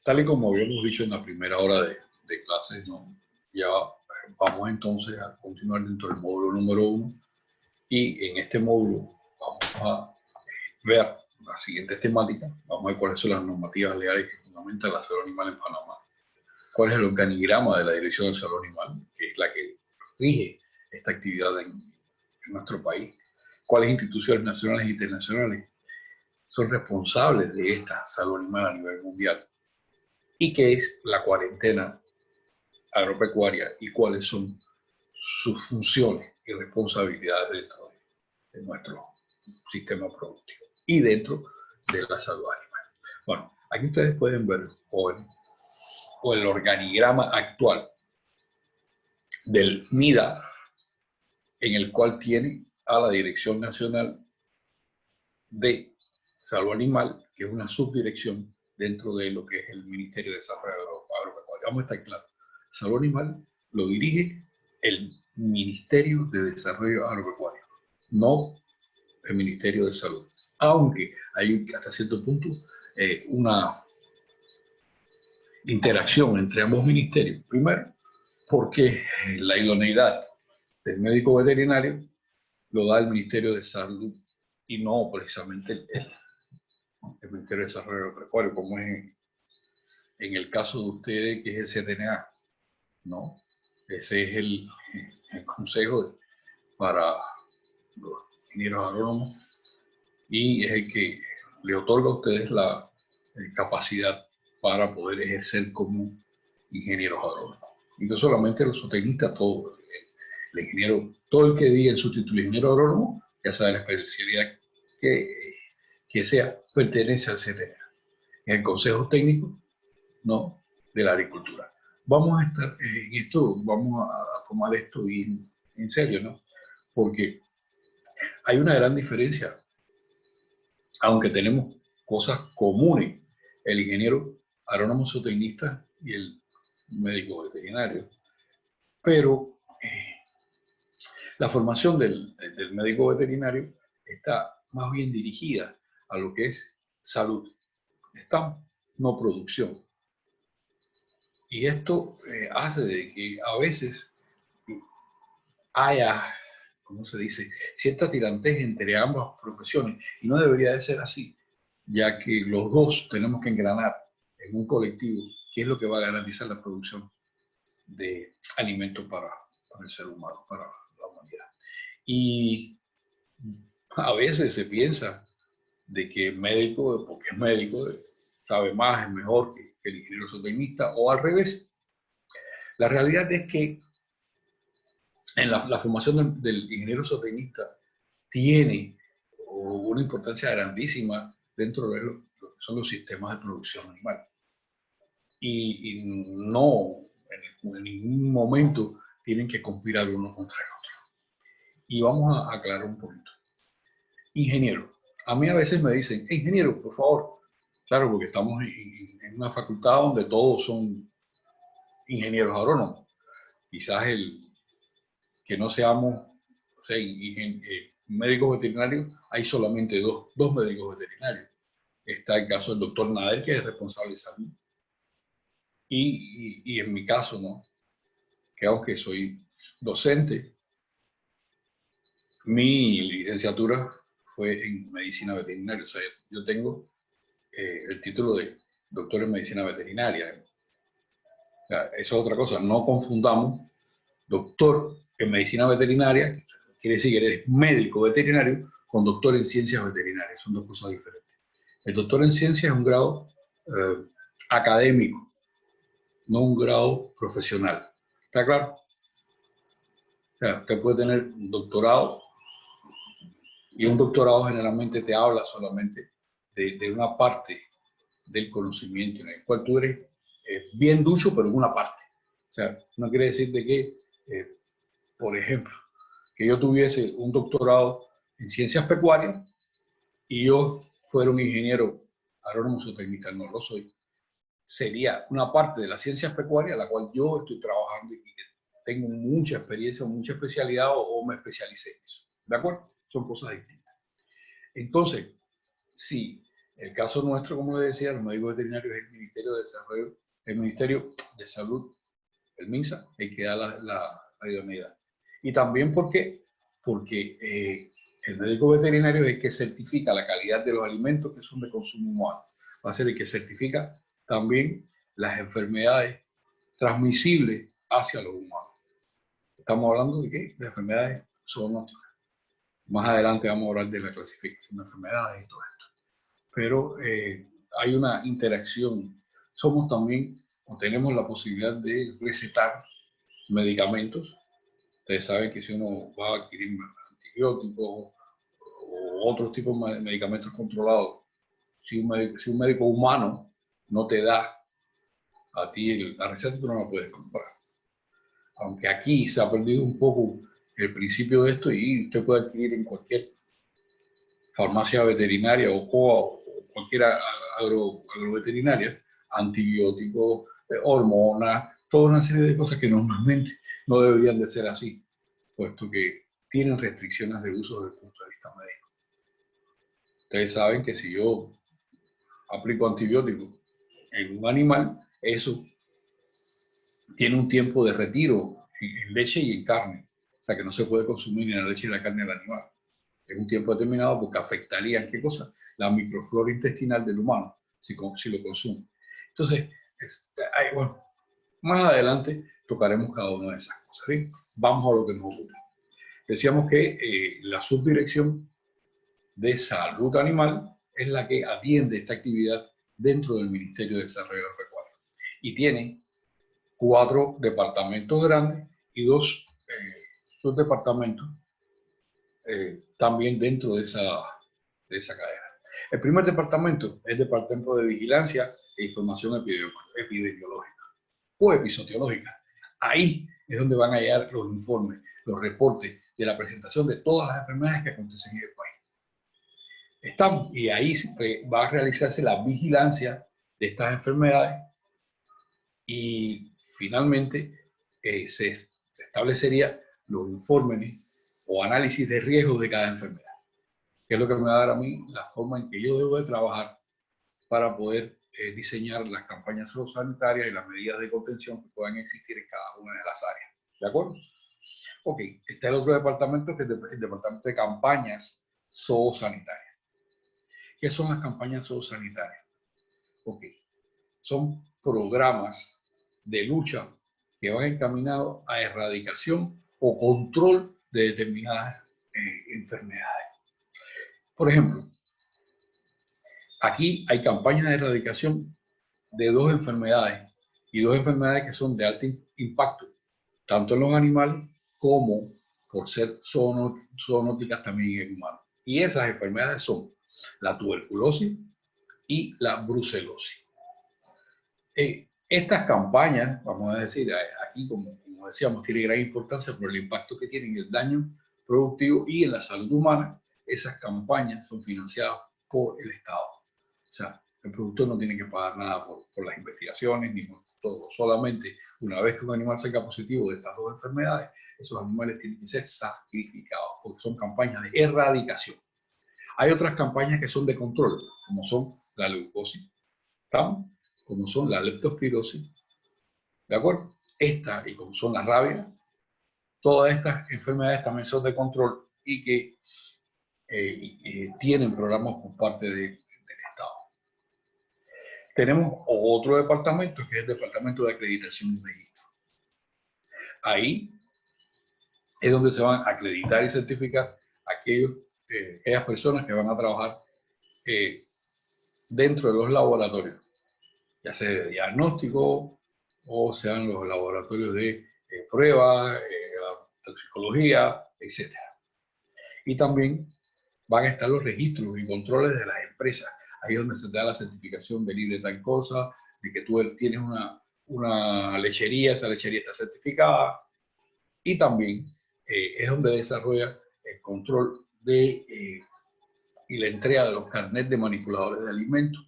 Tal y como habíamos dicho en la primera hora de clases, ¿no? Ya vamos entonces a continuar dentro del módulo número 1 y en este módulo vamos a ver las siguientes temáticas. Vamos a ver cuáles son las normativas legales que fundamentan la salud animal en Panamá, cuál es el organigrama de la Dirección de Salud Animal, que es la que rige esta actividad en nuestro país, cuáles instituciones nacionales e internacionales son responsables de esta salud animal a nivel mundial, y qué es la cuarentena agropecuaria y cuáles son sus funciones y responsabilidades dentro de nuestro sistema productivo y dentro de la salud animal. Bueno, aquí ustedes pueden ver o el organigrama actual del MIDA, en el cual tiene a la Dirección Nacional de Salud Animal, que es una subdirección dentro de lo que es el Ministerio de Desarrollo Agropecuario. Vamos a estar claros. Salud Animal lo dirige el Ministerio de Desarrollo Agropecuario, no el Ministerio de Salud. Aunque hay hasta cierto punto una interacción entre ambos ministerios. Primero, porque la idoneidad del médico veterinario lo da el Ministerio de Salud y no precisamente el Ministerio de Desarrollo Agropecuario, como es en el caso de ustedes, que es el CTNA, ¿no? Ese es el consejo para los ingenieros agrónomos y es el que le otorga a ustedes la capacidad para poder ejercer como ingenieros agrónomos. Y no solamente los zootecnistas, todo el ingeniero, todo el que diga en su título ingeniero agrónomo, ya sabe la especialidad que sea, pertenece al CTNA, en el Consejo Técnico, ¿no?, de la Agricultura. Vamos a estar en esto, vamos a tomar esto en serio, ¿no? Porque hay una gran diferencia, aunque tenemos cosas comunes, el ingeniero agrónomo zootecnista y el médico veterinario, pero la formación del médico veterinario está más bien dirigida a lo que es salud, está no producción. Y esto hace de que a veces haya, ¿cómo se dice?, cierta tirantez entre ambas profesiones, y no debería de ser así, ya que los dos tenemos que engranar en un colectivo, que es lo que va a garantizar la producción de alimentos para el ser humano, para la humanidad. Y a veces se piensa de que el médico, porque es médico, sabe más, es mejor que el ingeniero zootecnista, o al revés. La realidad es que en la formación del ingeniero zootecnista tiene una importancia grandísima dentro de lo que son los sistemas de producción animal. Y no, en ningún momento tienen que conspirar uno contra el otro. Y vamos a aclarar un poquito. Ingeniero. A mí a veces me dicen, ingeniero, por favor. Claro, porque estamos en una facultad donde todos son ingenieros agrónomos. Quizás que no seamos, o sea, médicos veterinarios, hay solamente dos médicos veterinarios. Está el caso del doctor Nader, que es responsable de salud. Y en mi caso, ¿no?, que aunque soy docente, mi licenciatura fue en medicina veterinaria. O sea, yo tengo el título de doctor en medicina veterinaria. O sea, eso es otra cosa. No confundamos doctor en medicina veterinaria, quiere decir que eres médico veterinario, con doctor en ciencias veterinarias. Son dos cosas diferentes. El doctor en ciencias es un grado académico, no un grado profesional. ¿Está claro? O sea, usted puede tener un doctorado y un doctorado generalmente te habla solamente de una parte del conocimiento en el cual tú eres bien ducho, pero en una parte. O sea, no quiere decir de que, por ejemplo, que yo tuviese un doctorado en ciencias pecuarias y yo fuera un ingeniero agrónomo zootecnista, no lo soy. Sería una parte de las ciencias pecuarias la cual yo estoy trabajando y tengo mucha experiencia, mucha especialidad o me especialicé en eso. ¿De acuerdo? Son cosas distintas. Entonces, si El caso nuestro, como le decía, los médicos veterinarios es el Ministerio de Desarrollo, el Ministerio de Salud, el MINSA, el que da la idoneidad. Y también porque el médico veterinario es el que certifica la calidad de los alimentos que son de consumo humano. Va a ser el que certifica también las enfermedades transmisibles hacia los humanos. Estamos hablando de qué? De enfermedades zoonóticas. Más adelante vamos a hablar de la clasificación de enfermedades y todo esto. Pero hay una interacción. Somos también, o tenemos la posibilidad de recetar medicamentos. Ustedes saben que si uno va a adquirir antibióticos o otros tipos de medicamentos controlados, si un médico humano no te da a ti la receta, tú no la puedes comprar. Aunque aquí se ha perdido un poco el principio de esto y usted puede adquirir en cualquier farmacia veterinaria o cualquier agroveterinaria antibióticos, hormonas, toda una serie de cosas que normalmente no deberían de ser así, puesto que tienen restricciones de uso desde el punto de vista médico. Ustedes saben que si yo aplico antibióticos en un animal, eso tiene un tiempo de retiro en leche y en carne. O sea que no se puede consumir ni la leche ni la carne del animal. En un tiempo determinado porque afectaría, ¿qué cosa? La microflora intestinal del humano, si lo consume. Entonces, bueno, más adelante tocaremos cada una de esas cosas. ¿Sí? Vamos a lo que nos ocurre. Decíamos que la subdirección de salud animal es la que atiende esta actividad dentro del Ministerio de Desarrollo Agropecuario. Y tiene 4 departamentos grandes y 2 subdepartamentos también dentro de esa cadena. El primer departamento es el Departamento de Vigilancia e Información Epidemiológica o episodiológica. Ahí es donde van a llegar los informes, los reportes de la presentación de todas las enfermedades que acontecen en el país. Y ahí va a realizarse la vigilancia de estas enfermedades y finalmente se establecería los informes o análisis de riesgos de cada enfermedad, que es lo que me va a dar a mí la forma en que yo debo de trabajar para poder diseñar las campañas sanitarias y las medidas de contención que puedan existir en cada una de las áreas. ¿De acuerdo? Ok, está el otro departamento, que es el departamento de campañas zoosanitarias. ¿Qué son las campañas zoosanitarias? Ok, son programas de lucha que van encaminados a erradicación o control de determinadas enfermedades. Por ejemplo, aquí hay campañas de erradicación de 2 enfermedades y 2 enfermedades que son de alto impacto, tanto en los animales como por ser zoonóticas también en humanos. Y esas enfermedades son la tuberculosis y la brucelosis. Estas campañas, vamos a decir, aquí como decíamos, tiene gran importancia por el impacto que tienen, el daño productivo y en la salud humana. Esas campañas son financiadas por el Estado. O sea, el productor no tiene que pagar nada por las investigaciones ni por todo. Solamente una vez que un animal salga positivo de estas 2 enfermedades, esos animales tienen que ser sacrificados porque son campañas de erradicación. Hay otras campañas que son de control, como son la leucosis, como son la leptospirosis, ¿de acuerdo? Esta y como son las rabias, todas estas enfermedades también son de control y que tienen programas por parte del Estado. Tenemos otro departamento que es el Departamento de Acreditación y Registro. Ahí es donde se van a acreditar y certificar aquellas personas que van a trabajar dentro de los laboratorios, ya sea de diagnóstico o sean los laboratorios de pruebas, toxicología, etc. Y también van a estar los registros y controles de las empresas. Ahí es donde se da la certificación de libre tal cosa, de que tú tienes una lechería, esa lechería está certificada. Y también es donde desarrolla el control y la entrega de los carnets de manipuladores de alimentos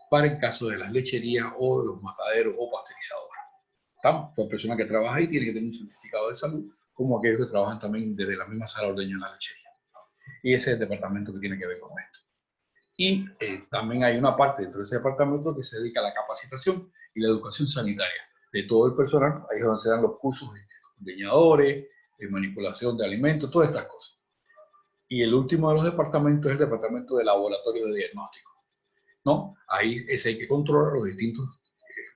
para el caso de las lecherías o de los mataderos o pasteurizadoras. Toda persona que trabaja ahí tiene que tener un certificado de salud, como aquellos que trabajan también desde la misma sala ordeña en la lechería. Y ese es el departamento que tiene que ver con esto. Y también hay una parte dentro de ese departamento que se dedica a la capacitación y la educación sanitaria de todo el personal. Ahí es donde se dan los cursos de leñadores, de manipulación de alimentos, todas estas cosas. Y el último de los departamentos es el departamento de laboratorio de diagnóstico, ¿no? Ahí es el que controla los distintos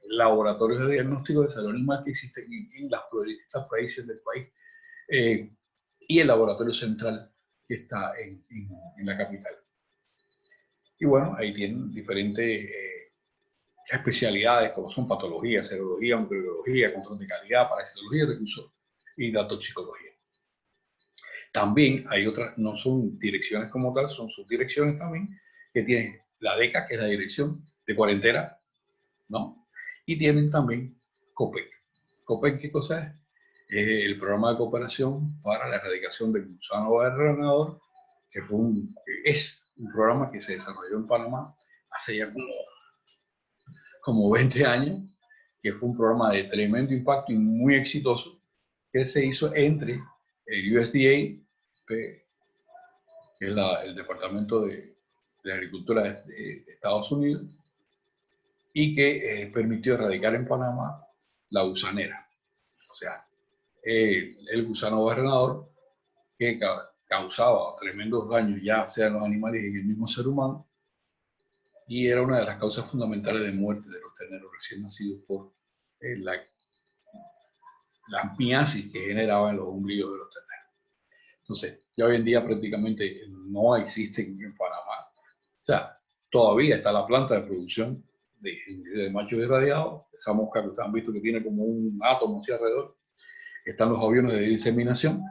laboratorios de diagnóstico de salud animal que existen en las distintas países del país. Y el laboratorio central que está en la capital. Y bueno, ahí tienen diferentes especialidades como son patología, serología, microbiología, control de calidad, parasitología, recursos y datoxicología. También hay otras, no son direcciones como tal, son subdirecciones también, que tienen la DECA, que es la dirección de cuarentena, ¿no? Y tienen también COPEC. ¿COPEC qué cosa es? El programa de cooperación para la erradicación del gusano barrenador, que es un programa que se desarrolló en Panamá hace ya como 20 años, que fue un programa de tremendo impacto y muy exitoso, que se hizo entre el USDA, que es el Departamento de Agricultura de Estados Unidos, y que permitió erradicar en Panamá la gusanera, o sea, el gusano barrenador que causaba tremendos daños, ya sea en los animales y en el mismo ser humano, y era una de las causas fundamentales de muerte de los terneros recién nacidos por la miasis que generaba en los ombligos de los terneros. Entonces, ya hoy en día prácticamente no existen en Panamá. O sea, todavía está la planta de producción de machos irradiados, esa mosca que ustedes han visto que tiene como un átomo hacia alrededor. Están los aviones de diseminación,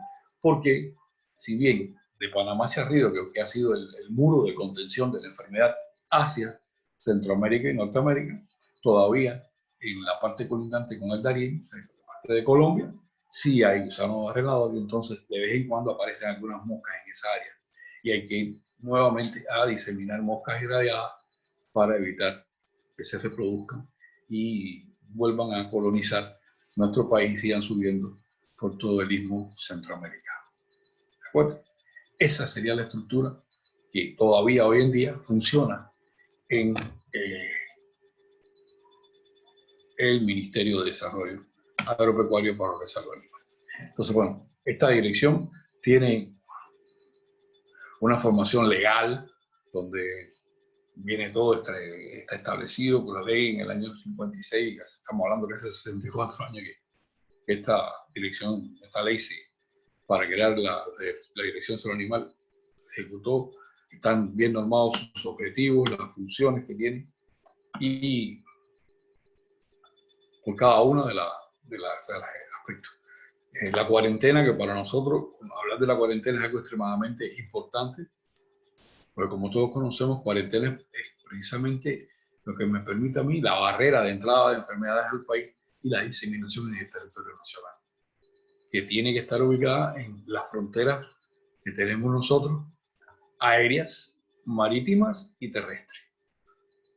porque si bien de Panamá hacia Río, que ha sido el muro de contención de la enfermedad hacia Centroamérica y Norteamérica, todavía en la parte colindante con el Darién, en la parte de Colombia, sí hay gusano barrenador y entonces de vez en cuando aparecen algunas moscas en esa área. Y hay que ir nuevamente a diseminar moscas irradiadas para evitar que se reproduzcan y vuelvan a colonizar nuestro país y sigan subiendo por todo el istmo centroamericano. ¿De acuerdo? Esa sería la estructura que todavía hoy en día funciona en el Ministerio de Desarrollo Agropecuario para la Salud Animal. Entonces, bueno, esta dirección tiene una formación legal donde viene todo, está establecido por la ley en el año 56, estamos hablando que hace 64 años que esta dirección, esta ley para crear la Dirección Salud Animal se ejecutó, están bien normados sus objetivos, las funciones que tiene y por cada uno de los aspectos. La cuarentena, que para nosotros, hablar de la cuarentena es algo extremadamente importante, porque como todos conocemos, cuarentena es precisamente lo que me permite a mí la barrera de entrada de enfermedades al país y la diseminación en el territorio nacional, que tiene que estar ubicada en las fronteras que tenemos nosotros, aéreas, marítimas y terrestres,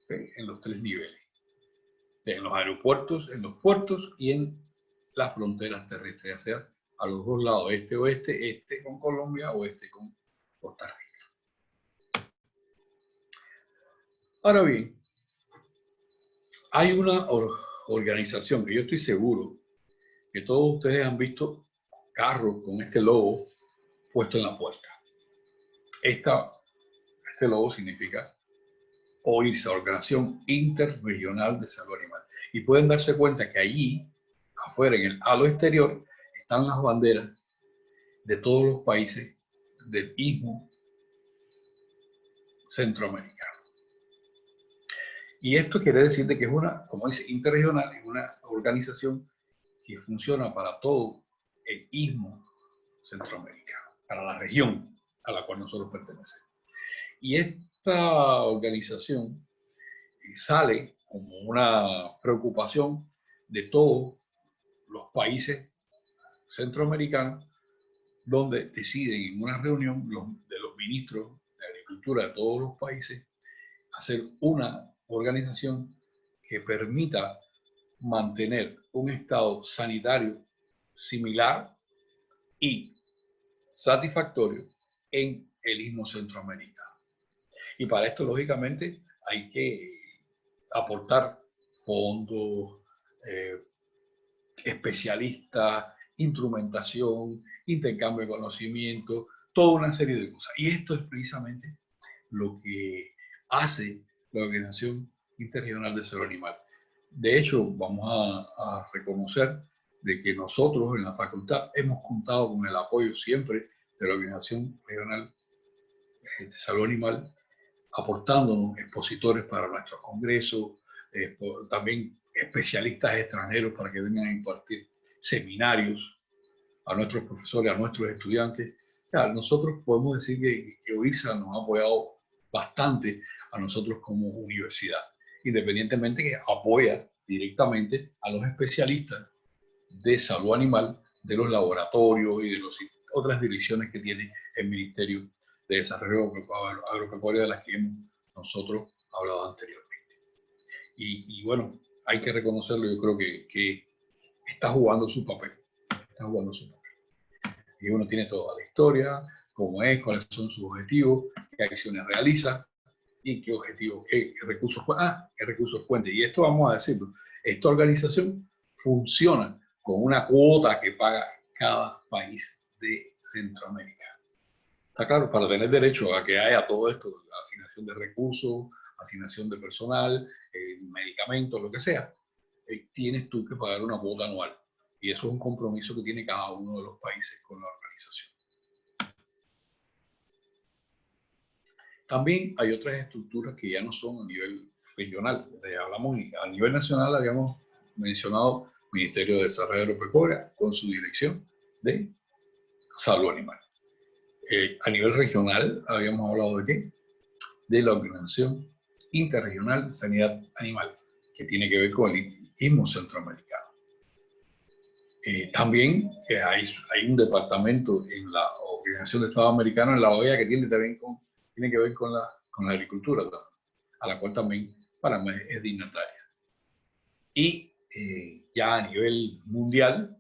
¿okay? En los tres niveles, en los aeropuertos, en los puertos y en las fronteras terrestres, ya sea a los dos lados, este-oeste, este con Colombia, oeste con Costa Rica. Ahora bien, hay una organización que yo estoy seguro que todos ustedes han visto carros con este logo puesto en la puerta. Este logo significa OIRSA, Organización Interregional de Salud Animal. Y pueden darse cuenta que allí, afuera, en el halo exterior, están las banderas de todos los países del istmo centroamericano. Y esto quiere decir que es una, como dice, interregional, es una organización que funciona para todo el istmo centroamericano, para la región a la cual nosotros pertenecemos. Y esta organización sale como una preocupación de todos los países centroamericanos, donde deciden en una reunión de los ministros de Agricultura de todos los países hacer una organización que permita mantener un estado sanitario similar y satisfactorio en el istmo centroamericano. Y para esto, lógicamente, hay que aportar fondos, especialistas, instrumentación, intercambio de conocimiento, toda una serie de cosas. Y esto es precisamente lo que hace la Organización Interregional de Salud Animal. De hecho, vamos a reconocer de que nosotros en la facultad hemos contado con el apoyo siempre de la Organización Regional de Salud Animal, aportándonos expositores para nuestros congresos, también especialistas extranjeros para que vengan a impartir seminarios a nuestros profesores, a nuestros estudiantes. Ya, nosotros podemos decir que OIRSA nos ha apoyado bastante a nosotros como universidad, independientemente que apoya directamente a los especialistas de salud animal de los laboratorios y de las otras direcciones que tiene el Ministerio de Desarrollo Agropecuario de las que hemos nosotros hablado anteriormente. Y bueno, hay que reconocerlo, yo creo que está jugando su papel. Está jugando su papel. Y uno tiene toda la historia, cómo es, cuáles son sus objetivos, qué acciones realiza y qué objetivos, qué recursos, qué recursos cuenta. Y esto vamos a decirlo, esta organización funciona con una cuota que paga cada país de Centroamérica. Está claro, para tener derecho a que haya todo esto, asignación de recursos, asignación de personal, medicamentos, lo que sea, tienes tú que pagar una cuota anual. Y eso es un compromiso que tiene cada uno de los países con la organización. También hay otras estructuras que ya no son a nivel regional. Hablamos a nivel nacional, habíamos mencionado Ministerio de Desarrollo Agropecuario con su dirección de salud animal. A nivel regional, habíamos hablado de qué? De la Organización Interregional de Sanidad Animal, que tiene que ver con el Istmo Centroamericano. También hay un departamento en la Organización de Estados Americanos, en la OEA, que tiene que ver con la agricultura, a la cual también Panamá es dignataria. Y ya a nivel mundial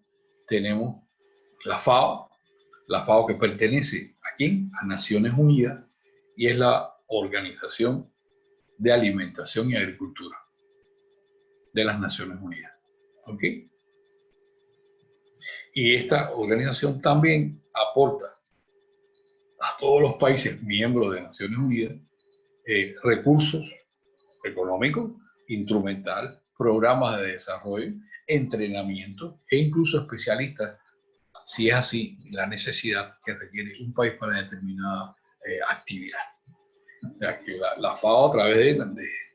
tenemos la FAO que pertenece ¿a quién? A Naciones Unidas, y es la Organización de Alimentación y Agricultura de las Naciones Unidas. ¿Ok? Y esta organización también aporta a todos los países miembros de Naciones Unidas recursos económicos, instrumental, programas de desarrollo, entrenamiento e incluso especialistas, si es así la necesidad que requiere un país para determinada actividad. O sea, que la FAO a través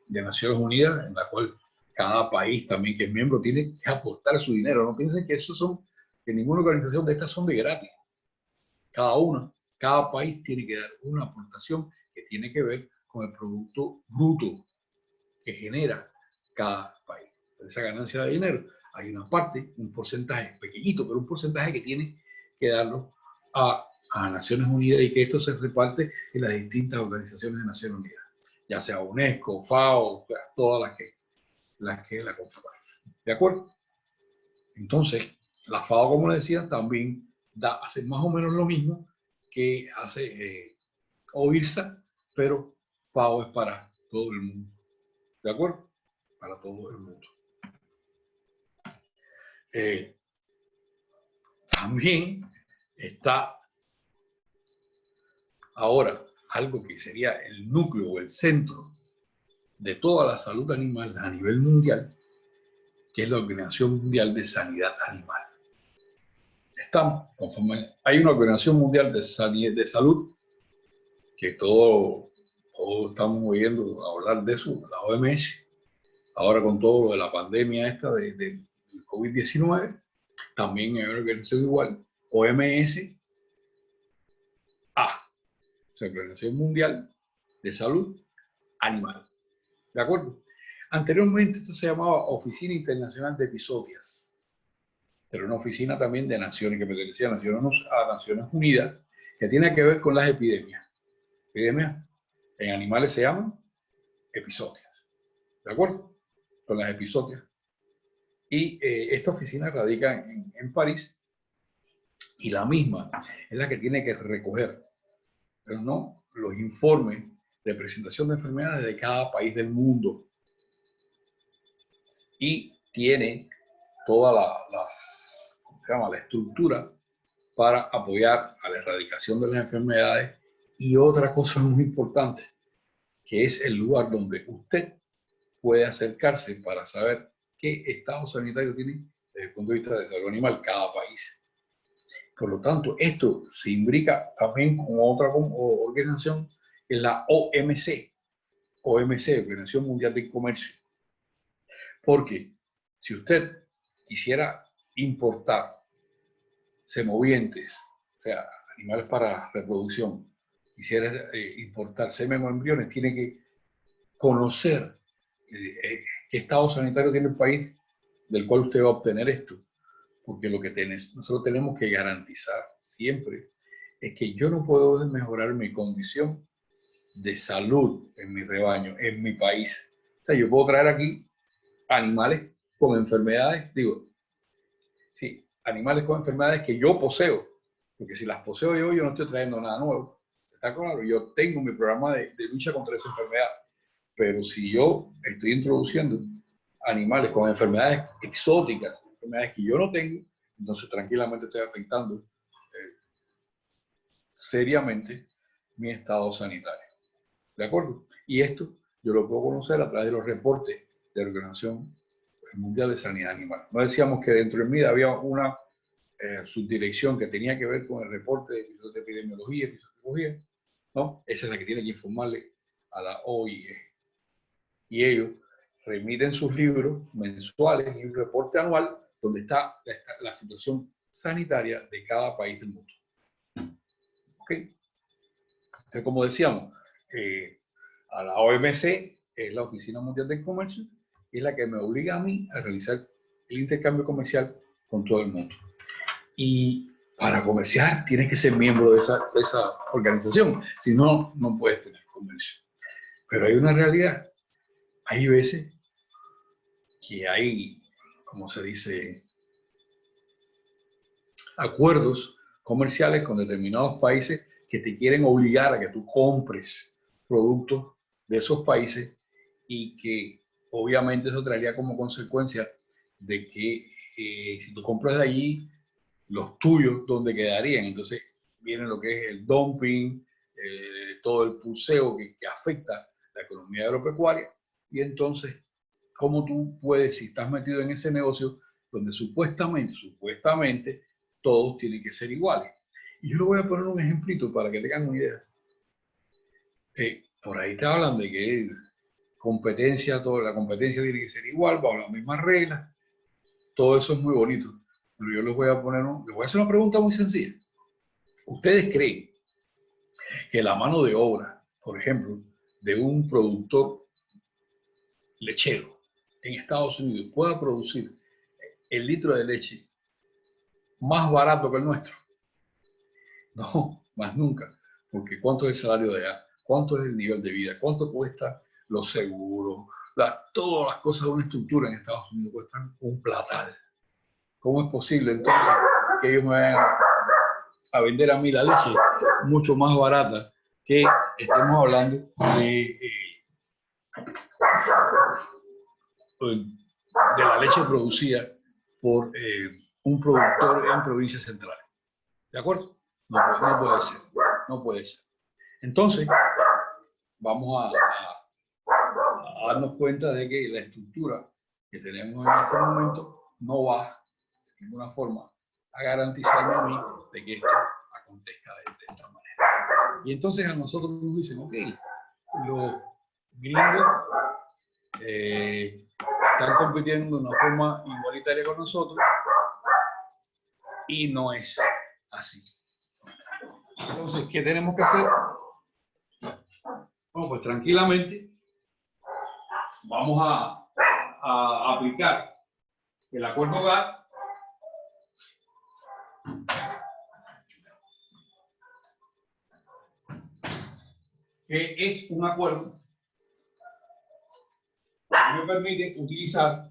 de Naciones Unidas, en la cual cada país también que es miembro tiene que aportar su dinero. No piensen que ninguna organización de estas son de gratis. Cada país tiene que dar una aportación que tiene que ver con el producto bruto que genera cada país. De esa ganancia de dinero hay una parte, un porcentaje pequeñito, pero un porcentaje que tiene que darlo a Naciones Unidas, y que esto se reparte en las distintas organizaciones de Naciones Unidas, ya sea UNESCO, FAO, todas las que la conforman. ¿De acuerdo? Entonces, la FAO, como les decía, también hace más o menos lo mismo que hace OIRSA, pero FAO es para todo el mundo. ¿De acuerdo? Para todo el mundo. También está ahora algo que sería el núcleo o el centro de toda la salud animal a nivel mundial, que es la Organización Mundial de Sanidad Animal. Hay una Organización Mundial de Salud que todos estamos oyendo hablar de eso, la OMS, ahora con todo lo de la pandemia esta del COVID-19, también hay una organización igual, OMS-A, o sea, Organización Mundial de Salud Animal. ¿De acuerdo? Anteriormente esto se llamaba Oficina Internacional de Epizootias, pero una oficina también de naciones que pertenecía a Naciones Unidas, que tiene que ver con las epidemias. Epidemias en animales se llaman epizootias. ¿De acuerdo? Con las epizootias. Y esta oficina radica en París, y la misma es la que tiene que recoger, pero no los informes de presentación de enfermedades de cada país del mundo. Y tiene toda la estructura para apoyar a la erradicación de las enfermedades. Y otra cosa muy importante, que es el lugar donde usted puede acercarse para saber qué estado sanitario tiene desde el punto de vista de salud animal cada país. Por lo tanto, esto se imbrica también con otra organización, que es la OMC, Organización Mundial del Comercio. Porque si usted quisiera importar semovientes, o sea, animales para reproducción, quisiera importar semen o embriones, tiene que conocer qué estado sanitario tiene el país del cual usted va a obtener esto. Porque lo que nosotros tenemos que garantizar siempre es que yo no puedo mejorar mi condición de salud en mi rebaño, en mi país. O sea, yo puedo traer aquí animales con enfermedades, sí, animales con enfermedades que yo poseo, porque si las poseo yo no estoy trayendo nada nuevo. Está claro, yo tengo mi programa de lucha contra esa enfermedad, pero si yo estoy introduciendo animales con enfermedades exóticas, enfermedades que yo no tengo, entonces tranquilamente estoy afectando seriamente mi estado sanitario. ¿De acuerdo? Y esto yo lo puedo conocer a través de los reportes de la Organización Mundial de Sanidad Animal. No decíamos que dentro de MIDA había una subdirección que tenía que ver con el reporte de epidemiología y fisiología, ¿no? Esa es la que tiene que informarle a la OIE. Y ellos remiten sus libros mensuales y un reporte anual donde está la situación sanitaria de cada país del mundo. ¿Ok? Entonces, como decíamos, a la OMC es la Oficina Mundial del Comercio, y es la que me obliga a mí a realizar el intercambio comercial con todo el mundo. Y para comerciar tienes que ser miembro de esa organización, si no, no puedes tener comercio. Pero hay una realidad. Hay veces que hay, como se dice, acuerdos comerciales con determinados países que te quieren obligar a que tú compres productos de esos países, y que obviamente eso traería como consecuencia de que si tú compras de allí, los tuyos, ¿dónde quedarían? Entonces viene lo que es el dumping, todo el pulseo que afecta la economía agropecuaria. Y entonces, ¿cómo tú puedes, si estás metido en ese negocio donde supuestamente todos tienen que ser iguales? Y yo le voy a poner un ejemplito para que tengan una idea. Por ahí te hablan de que competencia, toda la competencia tiene que ser igual, bajo las mismas reglas. Todo eso es muy bonito. Pero yo les voy a hacer una pregunta muy sencilla. ¿Ustedes creen que la mano de obra, por ejemplo, de un productor lechero en Estados Unidos pueda producir el litro de leche más barato que el nuestro? No, más nunca. Porque ¿cuánto es el salario de allá? ¿Cuánto es el nivel de vida? ¿Cuánto cuesta los seguros? Todas las cosas de una estructura en Estados Unidos cuestan un platal. ¿Cómo es posible entonces que ellos me vayan a vender a mí la leche mucho más barata que estemos hablando de la leche producida por un productor en provincias centrales? ¿De acuerdo? No puede ser. No puede ser. Entonces, vamos a darnos cuenta de que la estructura que tenemos en este momento no va de ninguna forma a garantizarme a mí de que esto acontezca de esta manera. Y entonces a nosotros nos dicen, ok, los gringos están compitiendo de una forma igualitaria con nosotros, y no es así. Entonces, ¿qué tenemos que hacer? Bueno, pues tranquilamente vamos a aplicar el acuerdo GATT que es un acuerdo que me permite utilizar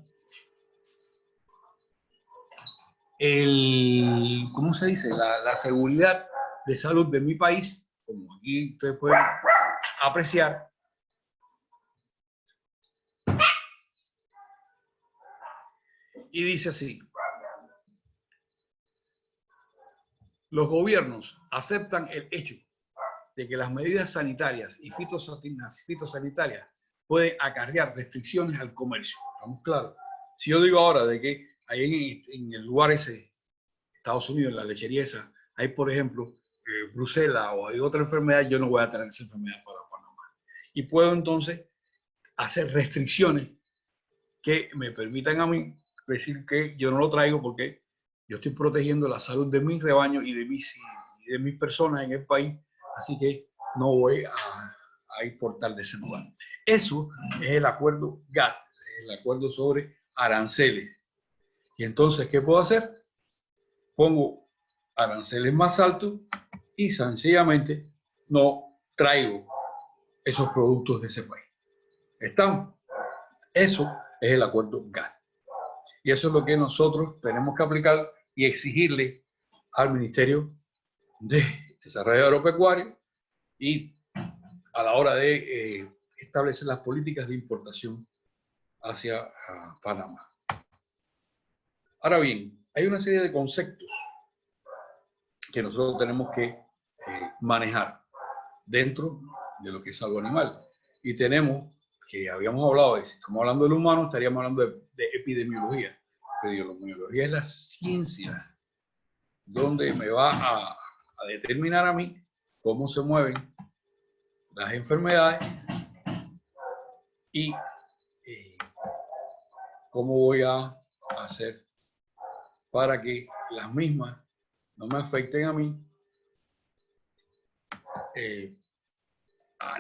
¿cómo se dice? La seguridad de salud de mi país, como aquí ustedes pueden apreciar y dice así: los gobiernos aceptan el hecho de que las medidas sanitarias y fitosanitarias pueden acarrear restricciones al comercio. ¿Estamos claros? Si yo digo ahora de que ahí en el lugar ese, Estados Unidos, en la lechería esa, hay, por ejemplo, brucela o hay otra enfermedad, yo no voy a tener esa enfermedad para Panamá. Y puedo entonces hacer restricciones que me permitan a mí decir que yo no lo traigo porque yo estoy protegiendo la salud de mis rebaños y de mis personas en el país, así que no voy a importar de ese lugar. Eso es el acuerdo GATT, el acuerdo sobre aranceles. Y entonces, ¿qué puedo hacer? Pongo aranceles más altos y sencillamente no traigo esos productos de ese país. ¿Estamos? Eso es el acuerdo GATT. Y eso es lo que nosotros tenemos que aplicar y exigirle al Ministerio de Desarrollo Agropecuario y a la hora de establecer las políticas de importación hacia Panamá. Ahora bien, hay una serie de conceptos que nosotros tenemos que manejar dentro de lo que es algo animal. Y tenemos, que habíamos hablado, si estamos hablando del humano, estaríamos hablando de epidemiología. Epidemiología es la ciencia donde me va a determinar a mí cómo se mueven las enfermedades y cómo voy a hacer para que las mismas no me afecten a mí,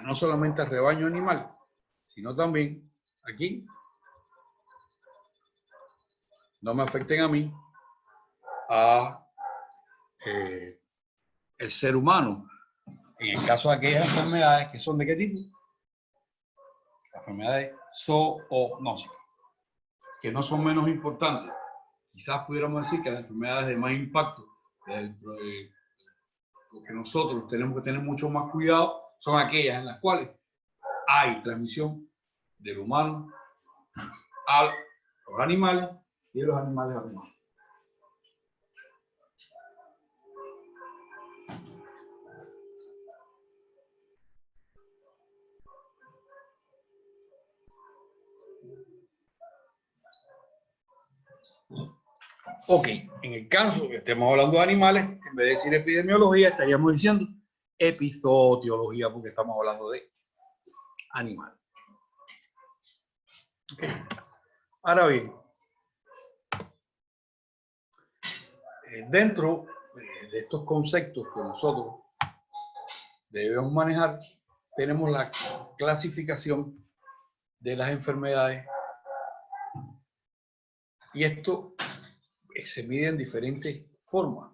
no solamente al rebaño animal, sino también aquí, no me afecten a mí, a el ser humano. En el caso de aquellas enfermedades que son de qué tipo, las enfermedades zoonóticas, que no son menos importantes. Quizás pudiéramos decir que las enfermedades de más impacto, dentro de lo que nosotros tenemos que tener mucho más cuidado, son aquellas en las cuales hay transmisión del humano a los animales y de los animales a los humanos. Ok, en el caso que estemos hablando de animales, en vez de decir epidemiología, estaríamos diciendo epizootiología, porque estamos hablando de animales. Okay. Ahora bien, dentro de estos conceptos que nosotros debemos manejar, tenemos la clasificación de las enfermedades y esto se mide en diferentes formas.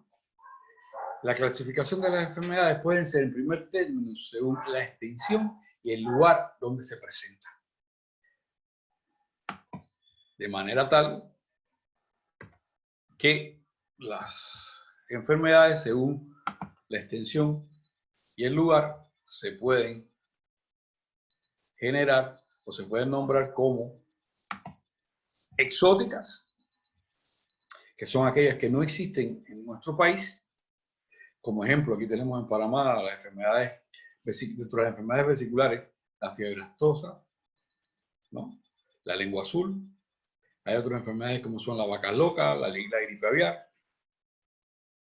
La clasificación de las enfermedades pueden ser en primer término según la extensión y el lugar donde se presenta. De manera tal que las enfermedades según la extensión y el lugar se pueden generar o se pueden nombrar como exóticas, que son aquellas que no existen en nuestro país. Como ejemplo, aquí tenemos en Panamá las enfermedades, dentro de las enfermedades vesiculares, la fiebre aftosa, ¿no? La lengua azul. Hay otras enfermedades como son la vaca loca, la gripe aviar.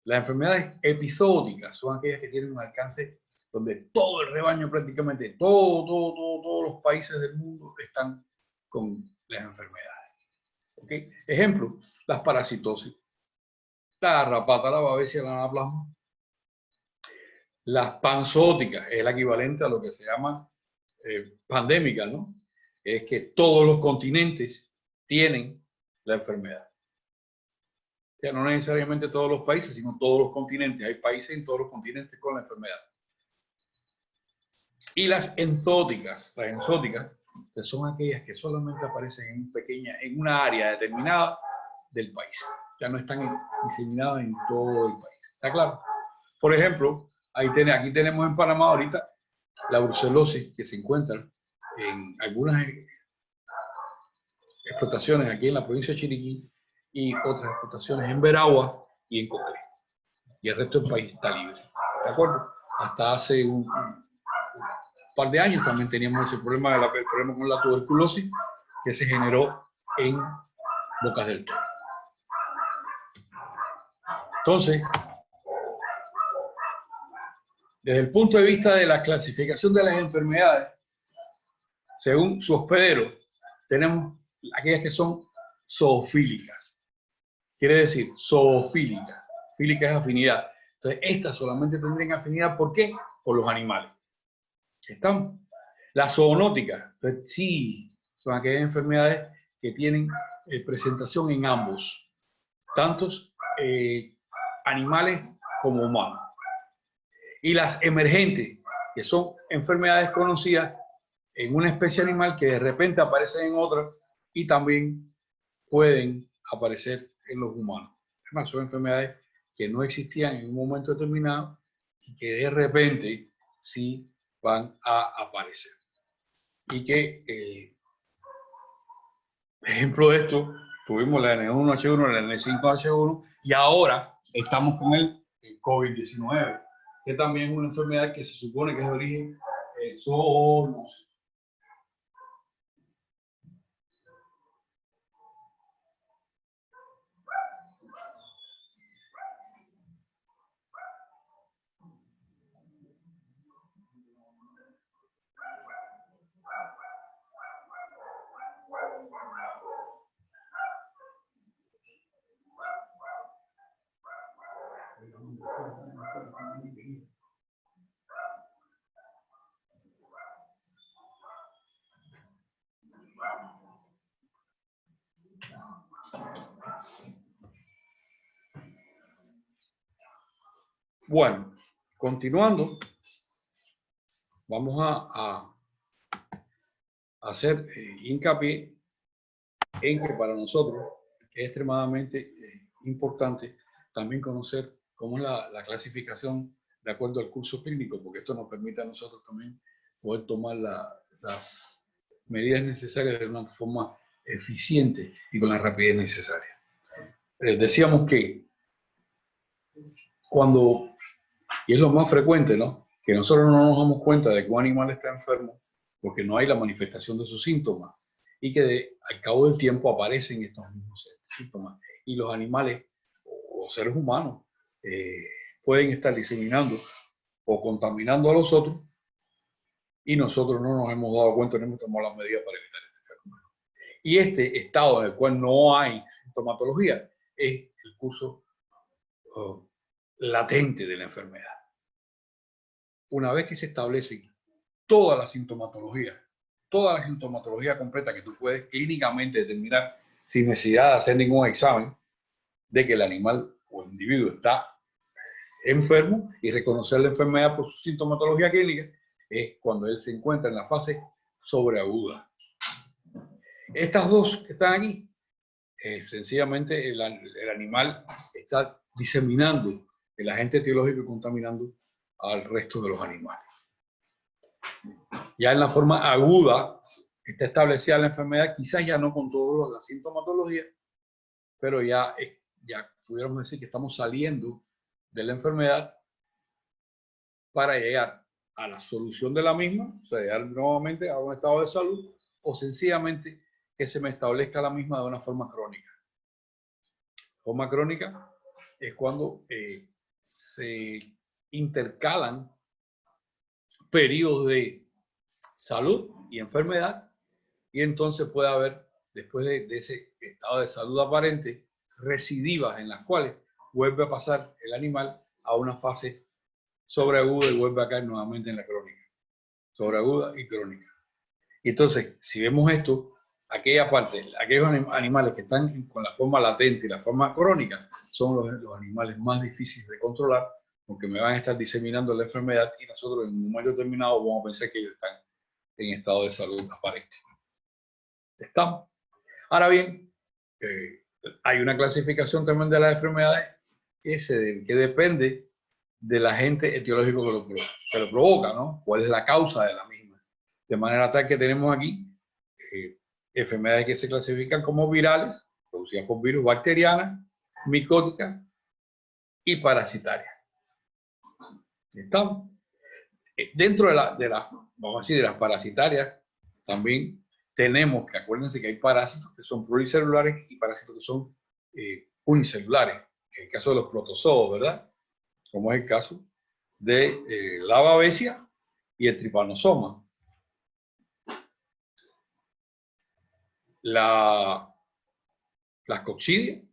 Las enfermedades episódicas son aquellas que tienen un alcance donde todo el rebaño, prácticamente todos los países del mundo están con las enfermedades. ¿Okay? Ejemplo, las parasitosis, la garrapata, la babesia, la anaplasma. Las panzóticas es el equivalente a lo que se llama pandémica, ¿no? Es que todos los continentes tienen la enfermedad. O sea, no necesariamente todos los países, sino todos los continentes. Hay países en todos los continentes con la enfermedad. Y las enzóticas, que son aquellas que solamente aparecen en una área determinada del país. Ya no están diseminadas en todo el país. ¿Está claro? Por ejemplo, aquí tenemos en Panamá ahorita la brucelosis que se encuentra en algunas explotaciones aquí en la provincia de Chiriquí y otras explotaciones en Veragua y en Cocle. Y el resto del país está libre. ¿De acuerdo? Hasta hace un par de años también teníamos ese problema, el problema con la tuberculosis que se generó en Bocas del Toro. Entonces, desde el punto de vista de la clasificación de las enfermedades, según su hospedero, tenemos aquellas que son zoofílicas. Quiere decir, zoofílicas. Fílica es afinidad. Entonces, estas solamente tendrían afinidad, ¿por qué? Por los animales. ¿Están? Las zoonóticas, entonces, sí, son aquellas enfermedades que tienen presentación en ambos, tantos animales como humanos. Y las emergentes, que son enfermedades conocidas en una especie animal que de repente aparecen en otra y también pueden aparecer en los humanos. Además, son enfermedades que no existían en un momento determinado y que de repente sí van a aparecer. Y que, ejemplo de esto, tuvimos la N1H1, la N5H1 y ahora estamos con el COVID-19, que también es una enfermedad que se supone que es de origen zoonótico. Bueno, continuando, vamos a hacer hincapié en que para nosotros es extremadamente importante también conocer cómo es la clasificación de acuerdo al curso clínico, porque esto nos permite a nosotros también poder tomar las medidas necesarias de una forma eficiente y con la rapidez necesaria. Decíamos que cuando, y es lo más frecuente, ¿no?, que nosotros no nos damos cuenta de que un animal está enfermo porque no hay la manifestación de sus síntomas y que al cabo del tiempo aparecen estos mismos síntomas. Y los animales o los seres humanos pueden estar diseminando o contaminando a los otros y nosotros no nos hemos dado cuenta, no hemos tomado las medidas para evitar este fenómeno. Y este estado en el cual no hay sintomatología es el curso latente de la enfermedad. Una vez que se establece toda la sintomatología completa que tú puedes clínicamente determinar sin necesidad de hacer ningún examen de que el animal o el individuo está enfermo y reconocer la enfermedad por su sintomatología clínica, es cuando él se encuentra en la fase sobreaguda. Estas dos que están aquí, sencillamente el animal está diseminando el agente etiológico y contaminando al resto de los animales. Ya en la forma aguda está establecida la enfermedad, quizás ya no con toda la sintomatología, pero ya pudiéramos decir que estamos saliendo de la enfermedad para llegar a la solución de la misma, o sea, llegar nuevamente a un estado de salud, o sencillamente que se me establezca la misma de una forma crónica. Forma crónica es cuando se intercalan periodos de salud y enfermedad, y entonces puede haber, después de ese estado de salud aparente, recidivas en las cuales vuelve a pasar el animal a una fase sobreaguda y vuelve a caer nuevamente en la crónica. Sobreaguda y crónica. Y entonces, si vemos esto, aquella parte, aquellos animales que están con la forma latente y la forma crónica, son los animales más difíciles de controlar, porque me van a estar diseminando la enfermedad y nosotros en un momento determinado vamos a pensar que ellos están en estado de salud aparente. ¿Estamos? Ahora bien, hay una clasificación también de las enfermedades que depende del agente etiológico que lo provoca, ¿no? ¿Cuál es la causa de la misma? De manera tal que tenemos aquí enfermedades que se clasifican como virales, producidas por virus, bacterianas, micóticas y parasitarias. ¿Estamos? Dentro de vamos a decir, de las parasitarias, también tenemos que, acuérdense que hay parásitos que son pluricelulares y parásitos que son unicelulares. En el caso de los protozoos, ¿verdad? Como es el caso de la babesia y el trypanosoma. Las coccidias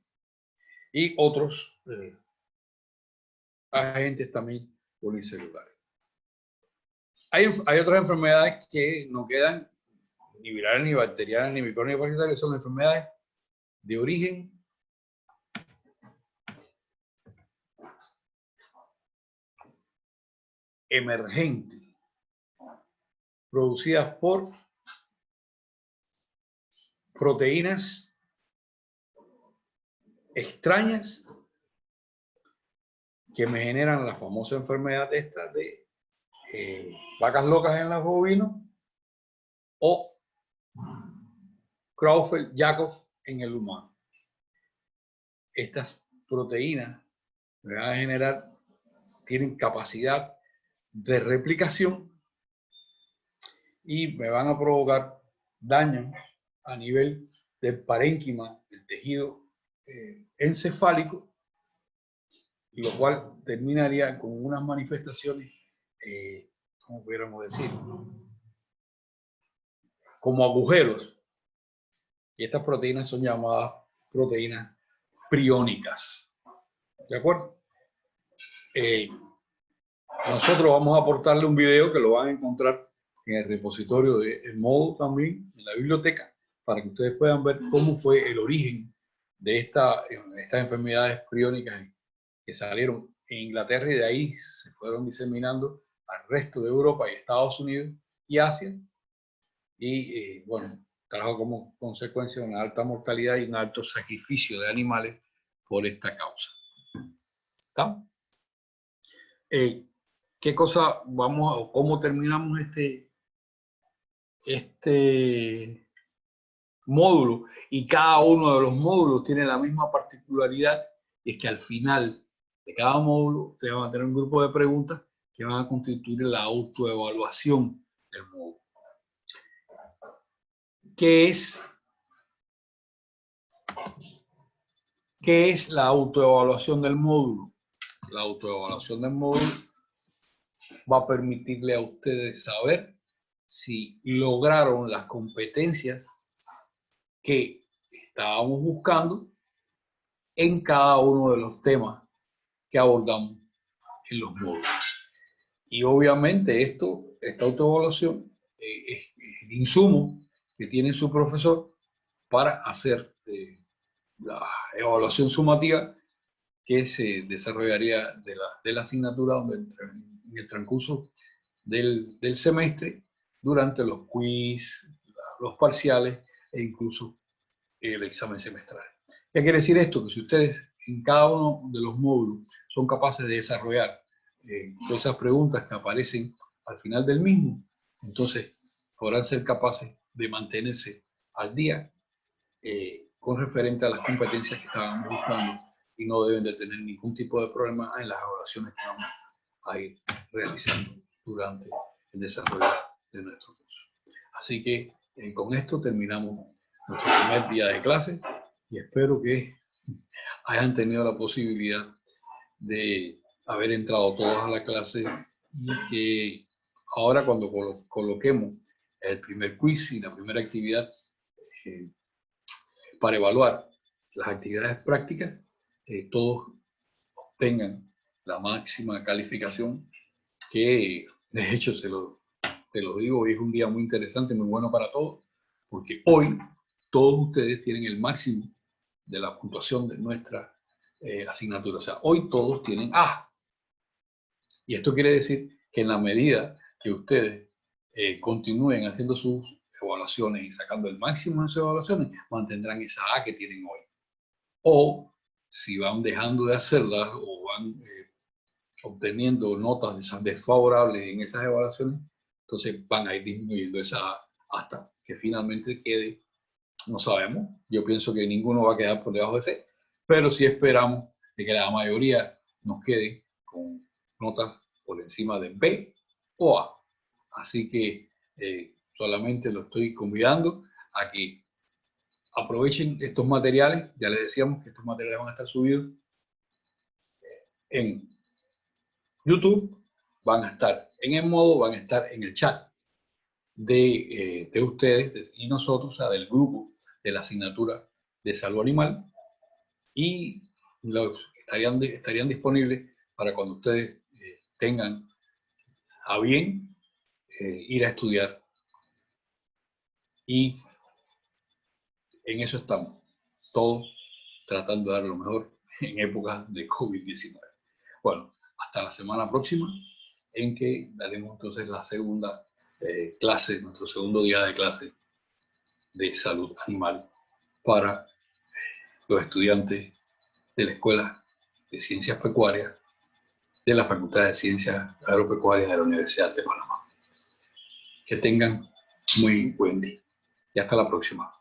y otros agentes también unicelulares. Hay otras enfermedades que no quedan ni virales, ni bacterianas, ni microbianas, ni parasitarias, son enfermedades de origen emergente, producidas por proteínas extrañas que me generan la famosa enfermedad esta de vacas locas en los bovinos o Creutzfeldt-Jakob en el humano. Estas proteínas me van a generar, tienen capacidad de replicación y me van a provocar daño a nivel del parénquima, del tejido encefálico, lo cual terminaría con unas manifestaciones, ¿cómo pudiéramos decir? Como agujeros. Y estas proteínas son llamadas proteínas priónicas. ¿De acuerdo? Nosotros vamos a aportarle un video que lo van a encontrar en el repositorio de Edmodo también, en la biblioteca, para que ustedes puedan ver cómo fue el origen de estas enfermedades priónicas que salieron en Inglaterra y de ahí se fueron diseminando al resto de Europa y Estados Unidos y Asia. Y bueno, trajo como consecuencia una alta mortalidad y un alto sacrificio de animales por esta causa. ¿Está? ¿Qué cosa vamos a, cómo terminamos este módulo? Y cada uno de los módulos tiene la misma particularidad, y es que al final de cada módulo ustedes van a tener un grupo de preguntas que van a constituir la autoevaluación del módulo. ¿Qué es la autoevaluación del módulo? La autoevaluación del módulo va a permitirle a ustedes saber si lograron las competencias que estábamos buscando en cada uno de los temas que abordamos en los módulos. Y obviamente esta autoevaluación es el insumo que tiene su profesor para hacer la evaluación sumativa que se desarrollaría de la asignatura donde en el transcurso del semestre, durante los quiz, los parciales e incluso el examen semestral. ¿Qué quiere decir esto? Que si ustedes en cada uno de los módulos son capaces de desarrollar todas esas preguntas que aparecen al final del mismo, entonces podrán ser capaces de mantenerse al día con referente a las competencias que estaban buscando y no deben de tener ningún tipo de problema en las evaluaciones que vamos a ir realizando durante el desarrollo de nuestro curso. Así que con esto terminamos nuestro primer día de clase y espero que hayan tenido la posibilidad de haber entrado todos a la clase y que ahora cuando coloquemos el primer quiz y la primera actividad para evaluar las actividades prácticas, todos tengan la máxima calificación, que de hecho te lo digo, hoy es un día muy interesante, muy bueno para todos, porque hoy todos ustedes tienen el máximo de la puntuación de nuestra asignatura. O sea, hoy todos tienen A. Y esto quiere decir que en la medida que ustedes continúen haciendo sus evaluaciones y sacando el máximo de sus evaluaciones, mantendrán esa A que tienen hoy. O si van dejando de hacerlas o van obteniendo notas desfavorables en esas evaluaciones, entonces van a ir disminuyendo esa hasta que finalmente quede, no sabemos, yo pienso que ninguno va a quedar por debajo de C, pero sí esperamos de que la mayoría nos quede con notas por encima de B o A. Así que solamente lo estoy convidando a que aprovechen estos materiales. Ya les decíamos que estos materiales van a estar subidos en YouTube, van a estar en el modo, van a estar en el chat de ustedes y nosotros, o sea, del grupo de la asignatura de salud animal, y los estarían disponibles para cuando ustedes tengan a bien ir a estudiar. Y en eso estamos, todos tratando de dar lo mejor en épocas de COVID-19. Bueno, hasta la semana próxima, en que daremos entonces la segunda clase, nuestro segundo día de clase de salud animal para los estudiantes de la Escuela de Ciencias Pecuarias de la Facultad de Ciencias Agropecuarias de la Universidad de Panamá. Que tengan muy buen día y hasta la próxima.